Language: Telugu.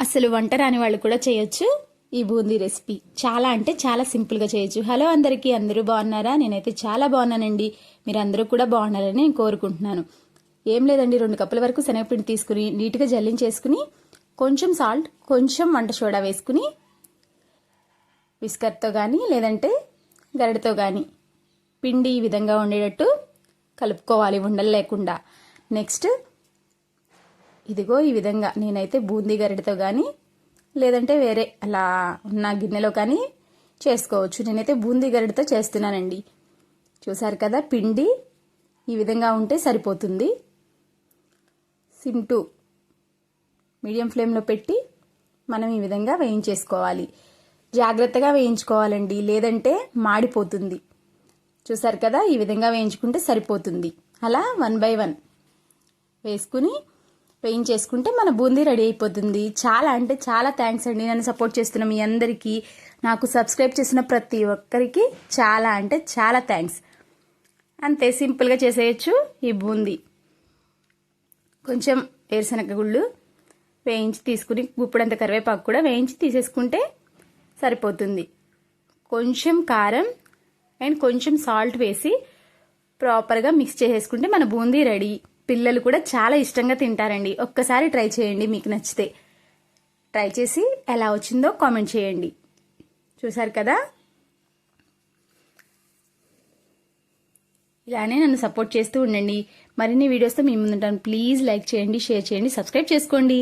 అసలు వంట రాని వాళ్ళు కూడా చేయొచ్చు ఈ బూందీ రెసిపీ. చాలా అంటే చాలా సింపుల్గా చేయొచ్చు. హలో అందరికీ, అందరూ బాగున్నారా? నేనైతే చాలా బాగున్నానండి. మీరు అందరూ కూడా బాగున్నారని నేను కోరుకుంటున్నాను. ఏం లేదండి, 2 కప్పుల వరకు శనగపిండి తీసుకుని నీట్గా జల్లించేసుకుని కొంచెం సాల్ట్, కొంచెం వంట సోడా వేసుకుని విస్కర్తో కానీ లేదంటే గరిటతో కానీ పిండి ఈ విధంగా ఉండేటట్టు కలుపుకోవాలి, ఉండలు లేకుండా. నెక్స్ట్ ఇదిగో ఈ విధంగా నేనైతే బూందీ గరిటతో కానీ లేదంటే వేరే అలా ఉన్న గిన్నెలో కానీ చేసుకోవచ్చు. నేనైతే బూందీ గరిటతో చేస్తున్నానండి. చూసారు కదా, పిండి ఈ విధంగా ఉంటే సరిపోతుంది. సిమ్ టు మీడియం ఫ్లేమ్లో పెట్టి మనం ఈ విధంగా వేయించేసుకోవాలి. జాగ్రత్తగా వేయించుకోవాలండి, లేదంటే మాడిపోతుంది. చూసారు కదా, ఈ విధంగా వేయించుకుంటే సరిపోతుంది. అలా 1 by 1 వేసుకుని వేయించేసుకుంటే మన బూందీ రెడీ అయిపోతుంది. చాలా అంటే చాలా థ్యాంక్స్ అండి, నన్ను సపోర్ట్ చేస్తున్న మీ అందరికీ, నాకు సబ్స్క్రైబ్ చేసిన ప్రతి ఒక్కరికి చాలా అంటే చాలా థ్యాంక్స్. అంతే సింపుల్గా చేసేయచ్చు ఈ బూందీ. కొంచెం వేరుశనగ గుళ్ళు వేయించి తీసుకుని గుప్పుడంత కరివేపాకు కూడా వేయించి తీసేసుకుంటే సరిపోతుంది. కొంచెం కారం అండ్ కొంచెం సాల్ట్ వేసి ప్రాపర్గా మిక్స్ చేసేసుకుంటే మన బూందీ రెడీ. పిల్లలు కూడా చాలా ఇష్టంగా తింటారండి. ఒక్కసారి ట్రై చేయండి, మీకు నచ్చితే. ట్రై చేసి ఎలా వచ్చిందో కామెంట్ చేయండి. చూసారు కదా, ఇలానే నన్ను సపోర్ట్ చేస్తూ ఉండండి. మరిన్ని వీడియోస్తో మీ ముందుంటాను. ప్లీజ్ లైక్ చేయండి, షేర్ చేయండి, సబ్స్క్రైబ్ చేసుకోండి.